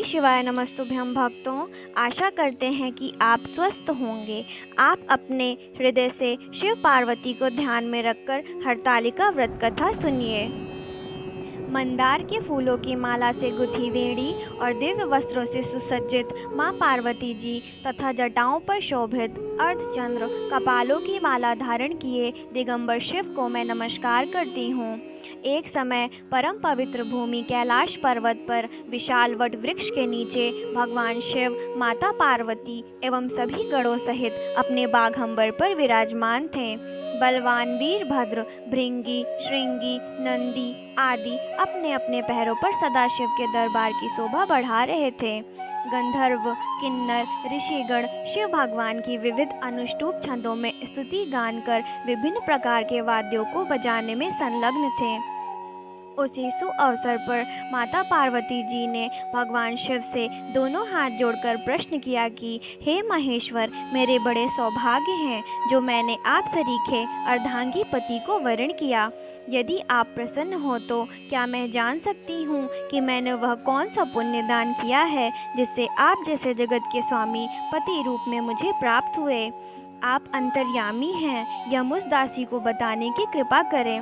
शिवाय नमस्तुभ्यं भक्तों। आशा करते हैं कि आप स्वस्थ होंगे। आप अपने हृदय से शिव पार्वती को ध्यान में रखकर हरतालिका व्रत कथा सुनिए। मंदार के फूलों की माला से गुथी वेणी और दिव्य वस्त्रों से सुसज्जित मां पार्वती जी तथा जटाओं पर शोभित अर्धचंद्र कपालों की माला धारण किए दिगंबर शिव को मैं नमस्कार करती हूँ। एक समय परम पवित्र भूमि कैलाश पर्वत पर विशाल वट वृक्ष के नीचे भगवान शिव, माता पार्वती एवं सभी गणों सहित अपने बाघंबर पर विराजमान थे। बलवान वीरभद्र, भृंगी, श्रृंगी, नंदी आदि अपने अपने पैरों पर सदाशिव के दरबार की शोभा बढ़ा रहे थे। गंधर्व, किन्नर, ऋषिगण शिव भगवान की विविध अनुष्टुप छंदों में स्तुति गान कर विभिन्न प्रकार के वाद्यों को बजाने में संलग्न थे। उसी सुअवसर पर माता पार्वती जी ने भगवान शिव से दोनों हाथ जोड़कर प्रश्न किया कि हे महेश्वर, मेरे बड़े सौभाग्य हैं जो मैंने आप सरीखे अर्धांगी पति को वरण किया। यदि आप प्रसन्न हो तो क्या मैं जान सकती हूँ कि मैंने वह कौन सा पुण्य दान किया है जिससे आप जैसे जगत के स्वामी पति रूप में मुझे प्राप्त हुए। आप अंतर्यामी हैं, यह मुझ दासी को बताने की कृपा करें।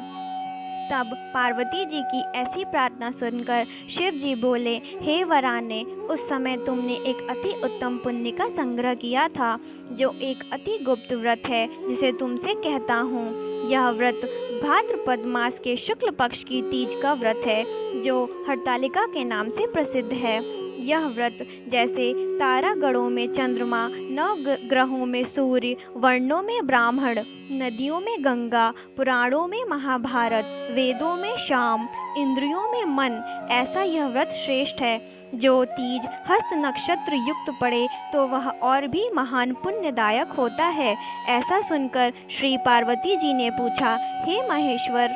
तब पार्वती जी की ऐसी प्रार्थना सुनकर शिव जी बोले, हे वराने, उस समय तुमने एक अति उत्तम पुण्य का संग्रह किया था, जो एक अति गुप्त व्रत है जिसे तुमसे कहता हूँ। यह व्रत भाद्रपद मास के शुक्ल पक्ष की तीज का व्रत है, जो हरतालिका के नाम से प्रसिद्ध है। यह व्रत जैसे तारागणों में चंद्रमा, नव ग्रहों में सूर्य, वर्णों में ब्राह्मण, नदियों में गंगा, पुराणों में महाभारत, वेदों में शाम, इंद्रियों में मन, ऐसा यह व्रत श्रेष्ठ है। जो तीज हस्त नक्षत्र युक्त पड़े तो वह और भी महान पुण्यदायक होता है। ऐसा सुनकर श्री पार्वती जी ने पूछा, हे महेश्वर,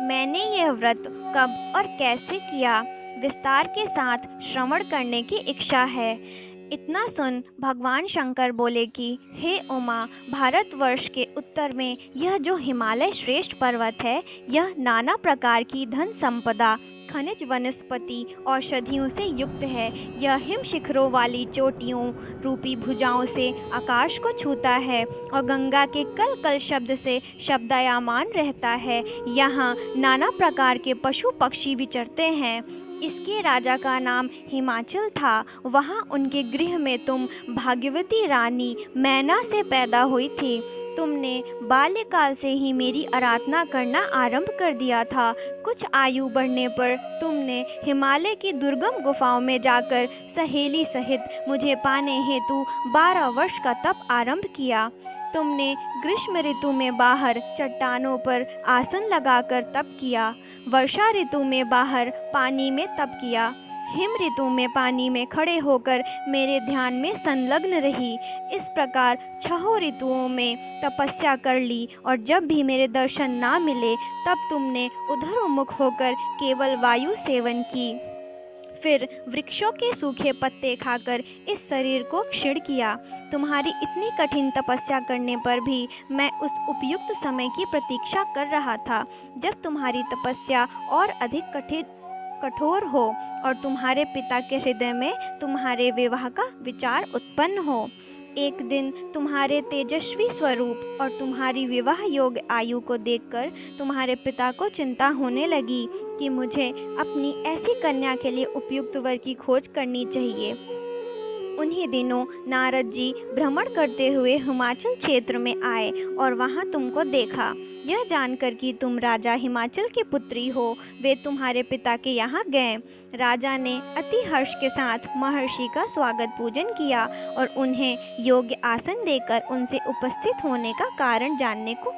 मैंने यह व्रत कब और कैसे किया, विस्तार के साथ श्रवण करने की इच्छा है। इतना सुन भगवान शंकर बोले कि हे उमा, भारतवर्ष के उत्तर में यह जो हिमालय श्रेष्ठ पर्वत है, यह नाना प्रकार की धन संपदा, खनिज, वनस्पति, औषधियों से युक्त है। यह हिम शिखरों वाली चोटियों रूपी भुजाओं से आकाश को छूता है और गंगा के कल कल शब्द से शब्दायमान रहता है। यहाँ नाना प्रकार के पशु पक्षी विचरते हैं। इसके राजा का नाम हिमाचल था। वहाँ उनके गृह में तुम भाग्यवती रानी मैना से पैदा हुई थी। तुमने बाल्यकाल से ही मेरी आराधना करना आरंभ कर दिया था। कुछ आयु बढ़ने पर तुमने हिमालय की दुर्गम गुफाओं में जाकर सहेली सहित मुझे पाने हेतु 12 वर्ष का तप आरंभ किया। तुमने ग्रीष्म ऋतु में बाहर चट्टानों पर आसन लगाकर तप किया। वर्षा ऋतु में बाहर पानी में तप किया। हिम ऋतु में पानी में खड़े होकर मेरे ध्यान में संलग्न रही। इस प्रकार 6 ऋतुओं में तपस्या कर ली और जब भी मेरे दर्शन ना मिले तब तुमने उधर उन्मुख होकर केवल वायु सेवन की। फिर वृक्षों के सूखे पत्ते खाकर इस शरीर को क्षीण किया। तुम्हारी इतनी कठिन तपस्या करने पर भी मैं उस उपयुक्त समय की प्रतीक्षा कर रहा था जब तुम्हारी तपस्या और अधिक कठोर हो और तुम्हारे पिता के हृदय में तुम्हारे विवाह का विचार उत्पन्न हो। एक दिन तुम्हारे तेजस्वी स्वरूप और तुम्हारी विवाह योग्य आयु को देखकर तुम्हारे पिता को चिंता होने लगी कि मुझे अपनी ऐसी कन्या के लिए उपयुक्त वर की खोज करनी चाहिए। उन्हीं दिनों नारद जी भ्रमण करते हुए हिमाचल क्षेत्र में आए और वहां तुमको देखा। यह जानकर कि तुम राजा हिमाचल की पुत्री हो, वे तुम्हारे पिता के यहाँ गए। राजा ने अति हर्ष के साथ महर्षि का स्वागत पूजन किया और उन्हें योग्य आसन देकर उनसे उपस्थित होने का कारण जानने को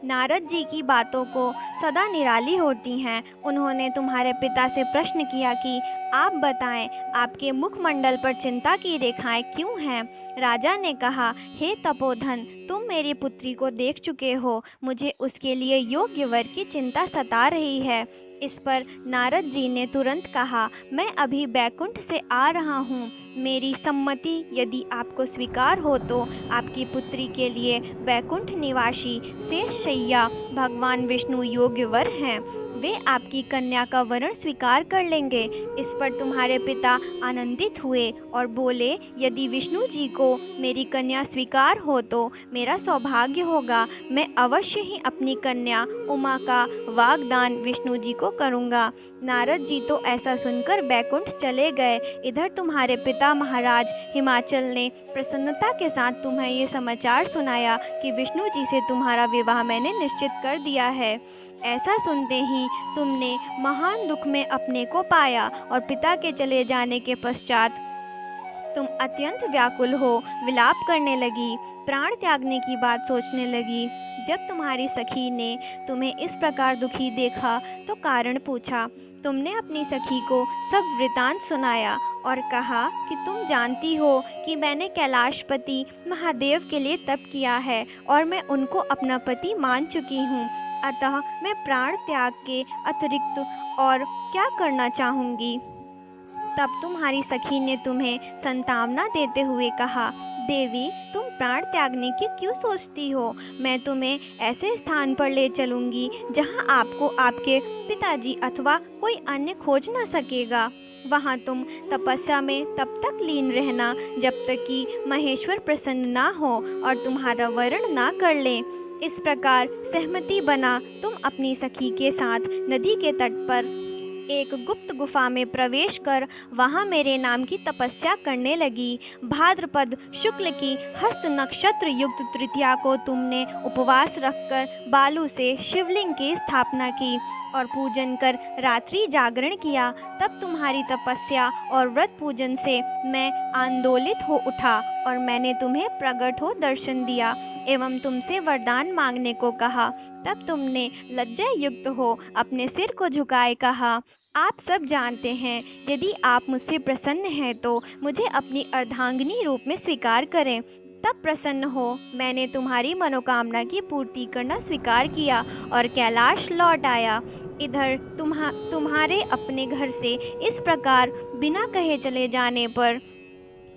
नारद जी की बातों को सदा निराली होती हैं। उन्होंने तुम्हारे पिता से प्रश्न किया कि आप बताएं, आपके मुखमंडल पर चिंता की रेखाएं क्यों हैं। राजा ने कहा, हे तपोधन, तुम मेरी पुत्री को देख चुके हो, मुझे उसके लिए योग्य वर की चिंता सता रही है। इस पर नारद जी ने तुरंत कहा, मैं अभी बैकुंठ से आ रहा हूँ। मेरी सम्मति यदि आपको स्वीकार हो तो आपकी पुत्री के लिए बैकुंठ निवासी शेष शैया भगवान विष्णु योग्य वर हैं। वे आपकी कन्या का वरण स्वीकार कर लेंगे। इस पर तुम्हारे पिता आनंदित हुए और बोले, यदि विष्णु जी को मेरी कन्या स्वीकार हो तो मेरा सौभाग्य होगा। मैं अवश्य ही अपनी कन्या उमा का वाग्दान विष्णु जी को करूँगा। नारद जी तो ऐसा सुनकर बैकुंठ चले गए। इधर तुम्हारे पिता महाराज हिमाचल ने प्रसन्नता के साथ तुम्हें ये समाचार सुनाया कि विष्णु जी से तुम्हारा विवाह मैंने निश्चित कर दिया है। ऐसा सुनते ही तुमने महान दुख में अपने को पाया और पिता के चले जाने के पश्चात तुम अत्यंत व्याकुल हो विलाप करने लगी, प्राण त्यागने की बात सोचने लगी। जब तुम्हारी सखी ने तुम्हें इस प्रकार दुखी देखा तो कारण पूछा। तुमने अपनी सखी को सब वृतांत सुनाया और कहा कि तुम जानती हो कि मैंने कैलाशपति महादेव के लिए तप किया है और मैं उनको अपना पति मान चुकी हूँ। अतः मैं प्राण त्याग के अतिरिक्त और क्या करना चाहूँगी। तब तुम्हारी सखी ने तुम्हें संतावना देते हुए कहा, देवी तुम प्राण त्यागने की क्यों सोचती हो। मैं तुम्हें ऐसे स्थान पर ले चलूंगी जहां आपको आपके पिताजी अथवा कोई अन्य खोज न सकेगा। वहां तुम तपस्या में तब तक लीन रहना जब तक कि महेश्वर प्रसन्न ना हो और तुम्हारा वरण ना कर ले। इस प्रकार सहमति बना तुम अपनी सखी के साथ नदी के तट पर एक गुप्त गुफा में प्रवेश कर वहां मेरे नाम की तपस्या करने लगी। भाद्रपद शुक्ल की हस्त नक्षत्र युक्त तृतीया को तुमने उपवास रखकर बालू से शिवलिंग की स्थापना की और पूजन कर रात्रि जागरण किया। तब तुम्हारी तपस्या और व्रत पूजन से मैं आंदोलित हो उठा और मैंने तुम्हें प्रकट हो दर्शन दिया एवं तुमसे वरदान मांगने को कहा। तब तुमने लज्जा युक्त हो अपने सिर को झुकाए कहा, आप सब जानते हैं, यदि आप मुझसे प्रसन्न हैं तो मुझे अपनी अर्धांगिनी रूप में स्वीकार करें। तब प्रसन्न हो मैंने तुम्हारी मनोकामना की पूर्ति करना स्वीकार किया और कैलाश लौट आया। इधर तुम्हारे अपने घर से इस प्रकार बिना कहे चले जाने पर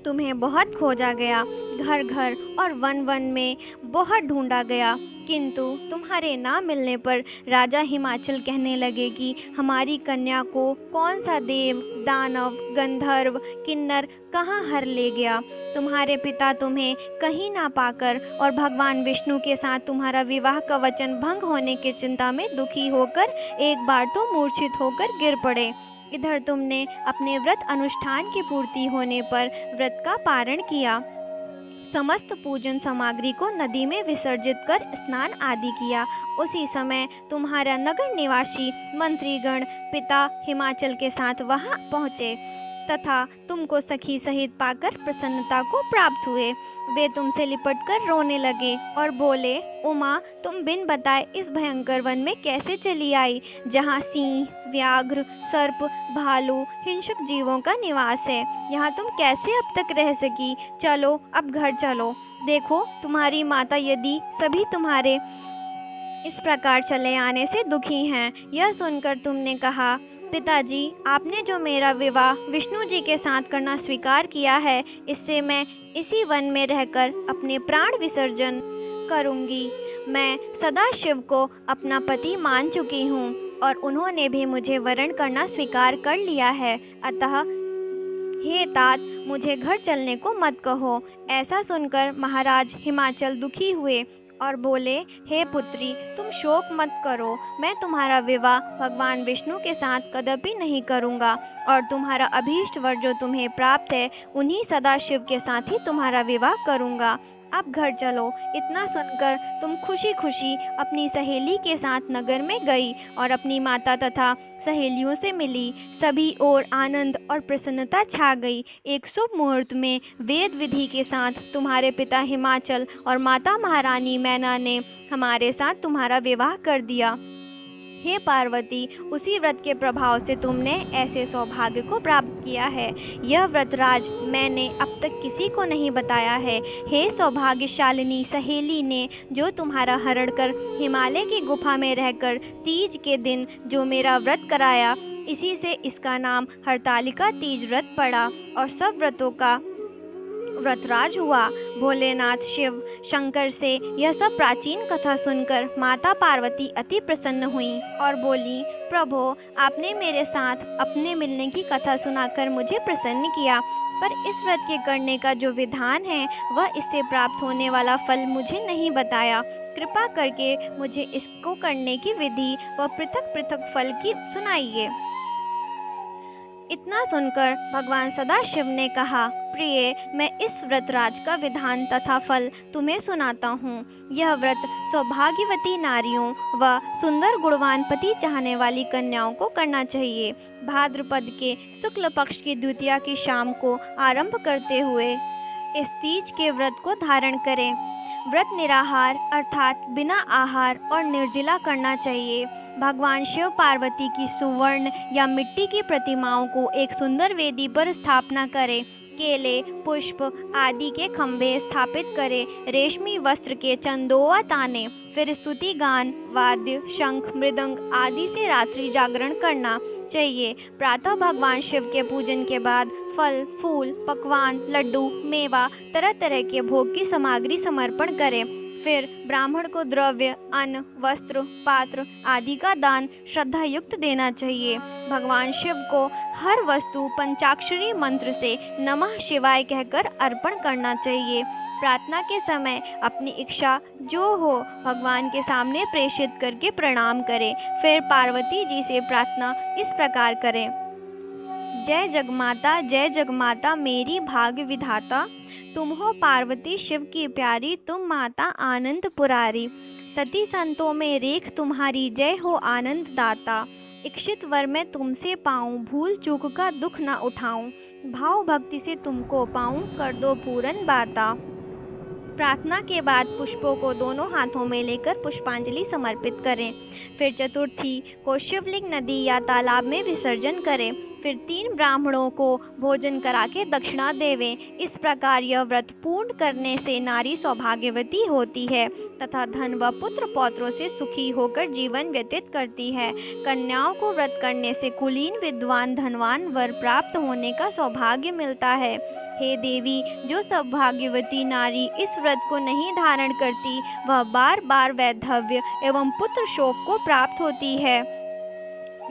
तुम्हें बहुत खोजा गया। घर घर और वन वन में बहुत ढूंढा गया, किंतु तुम्हारे ना मिलने पर राजा हिमाचल कहने लगे कि हमारी कन्या को कौन सा देव, दानव, गंधर्व, किन्नर कहाँ हर ले गया। तुम्हारे पिता तुम्हें कहीं ना पाकर और भगवान विष्णु के साथ तुम्हारा विवाह का वचन भंग होने की चिंता में दुखी होकर एक बार तो मूर्छित होकर गिर पड़े। इधर तुमने अपने व्रत अनुष्ठान की पूर्ति होने पर व्रत का पारण किया, समस्त पूजन सामग्री को नदी में विसर्जित कर स्नान आदि किया। उसी समय तुम्हारा नगर निवासी मंत्रीगण पिता हिमाचल के साथ वहां पहुँचे तथा तुमको सखी सहित पाकर प्रसन्नता को प्राप्त हुए। वे तुमसे लिपटकर रोने लगे और बोले, उमा तुम बिन बताए इस भयंकर वन में कैसे चली आई, जहाँ सिंह, व्याघ्र, सर्प, भालू, हिंसक जीवों का निवास है। यहाँ तुम कैसे अब तक रह सकी। चलो अब घर चलो। देखो तुम्हारी माता यदि सभी तुम्हारे इस प्रकार चले आने से दुखी हैं। यह सुनकर तुमने कहा, पिताजी आपने जो मेरा विवाह विष्णु जी के साथ करना स्वीकार किया है, इससे मैं इसी वन में रहकर अपने प्राण विसर्जन करूंगी। मैं सदा शिव को अपना पति मान चुकी हूँ और उन्होंने भी मुझे वरण करना स्वीकार कर लिया है। अतः हे तात मुझे घर चलने को मत कहो। ऐसा सुनकर महाराज हिमाचल दुखी हुए और बोले, हे पुत्री तुम शोक मत करो, मैं तुम्हारा विवाह भगवान विष्णु के साथ कदापि नहीं करूँगा और तुम्हारा अभीष्ट वर जो तुम्हें प्राप्त है उन्हीं सदाशिव के साथ ही तुम्हारा विवाह करूँगा। अब घर चलो। इतना सुनकर तुम खुशी खुशी अपनी सहेली के साथ नगर में गई और अपनी माता तथा सहेलियों से मिली। सभी ओर आनंद और प्रसन्नता छा गई। एक शुभ मुहूर्त में वेद विधि के साथ तुम्हारे पिता हिमाचल और माता महारानी मैना ने हमारे साथ तुम्हारा विवाह कर दिया। हे पार्वती, उसी व्रत के प्रभाव से तुमने ऐसे सौभाग्य को प्राप्त किया है। यह व्रत राज मैंने अब तक किसी को नहीं बताया है। हे सौभाग्यशालिनी सहेली ने जो तुम्हारा हरण कर हिमालय की गुफा में रहकर तीज के दिन जो मेरा व्रत कराया, इसी से इसका नाम हरतालिका तीज व्रत पड़ा और सब व्रतों का व्रतराज हुआ। भोलेनाथ शिव शंकर से यह सब प्राचीन कथा सुनकर माता पार्वती अति प्रसन्न हुई और बोली, प्रभो, आपने मेरे साथ अपने मिलने की कथा सुनाकर मुझे प्रसन्न किया, पर इस व्रत के करने का जो विधान है वह इससे प्राप्त होने वाला फल मुझे नहीं बताया। कृपा करके मुझे इसको करने की विधि व पृथक पृथक फल की सुनाइए। इतना सुनकर भगवान सदाशिव ने कहा, प्रिय, मैं इस व्रतराज का विधान तथा फल तुम्हें सुनाता हूँ। यह व्रत सौभाग्यवती नारियों व सुंदर गुणवान पति चाहने वाली कन्याओं को करना चाहिए। भाद्रपद के शुक्ल पक्ष की द्वितीया की शाम को आरंभ करते हुए इस तीज के व्रत को धारण करें। व्रत निराहार अर्थात बिना आहार और निर्जला करना चाहिए। भगवान शिव पार्वती की सुवर्ण या मिट्टी की प्रतिमाओं को एक सुंदर वेदी पर स्थापना करें। केले, पुष्प आदि के खंभे स्थापित करें। रेशमी वस्त्र के चंदोवा ताने, फिर स्तुति गान, वाद्य, शंख, मृदंग आदि से रात्रि जागरण करना चाहिए। प्रातः भगवान शिव के पूजन के बाद फल, फूल, पकवान, लड्डू, मेवा, तरह तरह के भोग की सामग्री समर्पण करें। फिर ब्राह्मण को द्रव्य, अन्न, वस्त्र, पात्र आदि का दान श्रद्धा युक्त देना चाहिए। भगवान शिव को हर वस्तु पंचाक्षरी मंत्र से नमः शिवाय कहकर अर्पण करना चाहिए। प्रार्थना के समय अपनी इच्छा जो हो भगवान के सामने प्रेषित करके प्रणाम करें। फिर पार्वती जी से प्रार्थना इस प्रकार करें, जय जगमाता मेरी भाग्य विधाता, तुम हो पार्वती शिव की प्यारी, तुम माता आनंद पुरारी। सती संतों में रेख तुम्हारी, जय हो आनंद दाता। इच्छित वर मैं तुमसे पाऊं, भूल चूक का दुख न उठाऊं। भाव भक्ति से तुमको पाऊं, कर दो पूरन बाता। प्रार्थना के बाद पुष्पों को दोनों हाथों में लेकर पुष्पांजलि समर्पित करें। फिर चतुर्थी को शिवलिंग, नदी या तालाब में विसर्जन करें। फिर 3 ब्राह्मणों को भोजन करा के दक्षिणा देवें। इस प्रकार यह व्रत पूर्ण करने से नारी सौभाग्यवती होती है तथा धन व पुत्र पौत्रों से सुखी होकर जीवन व्यतीत करती है। कन्याओं को व्रत करने से कुलीन, विद्वान, धनवान वर प्राप्त होने का सौभाग्य मिलता है। हे देवी, जो सौभाग्यवती नारी इस व्रत को नहीं धारण करती वह बार बार वैधव्य एवं पुत्र शोक को प्राप्त होती है।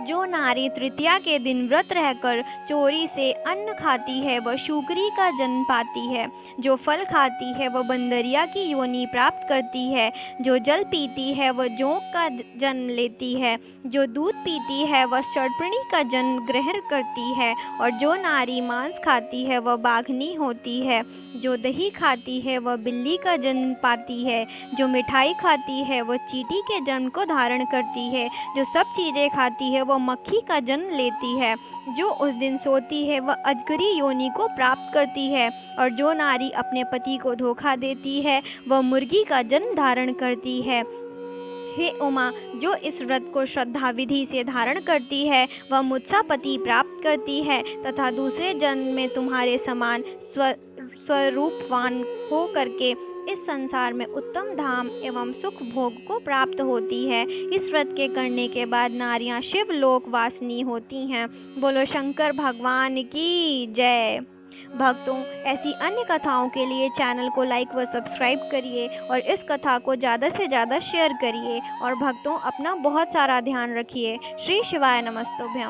जो नारी तृतीया के दिन व्रत रहकर चोरी से अन्न खाती है वह शूकरी का जन्म पाती है। जो फल खाती है वह बंदरिया की योनि प्राप्त करती है। जो जल पीती है वह जोंक का जन्म लेती है। जो दूध पीती है वह षड्पणी का जन्म ग्रहण करती है। और जो नारी मांस खाती है वह बाघनी होती है। जो दही खाती है वह बिल्ली का जन्म पाती है। जो मिठाई खाती है वह चींटी के जन्म को धारण करती है। जो सब चीज़ें खाती है वह मक्खी का जन्म लेती है। जो उस दिन सोती है वह अजगरी योनि को प्राप्त करती है। और जो नारी अपने पति को धोखा देती है वह मुर्गी का जन्म धारण करती है। हे उमा, जो इस व्रत को श्रद्धा विधि से धारण करती है वह मुझसा पति प्राप्त करती है तथा दूसरे जन्म में तुम्हारे समान स्वरूपवान हो करके इस संसार में उत्तम धाम एवं सुख भोग को प्राप्त होती है। इस व्रत के करने के बाद नारियां शिव लोक वासिनी होती हैं। बोलो शंकर भगवान की जय। भक्तों, ऐसी अन्य कथाओं के लिए चैनल को लाइक व सब्सक्राइब करिए और इस कथा को ज़्यादा से ज़्यादा शेयर करिए। और भक्तों, अपना बहुत सारा ध्यान रखिए। श्री शिवाय नमस्तुभ्यम।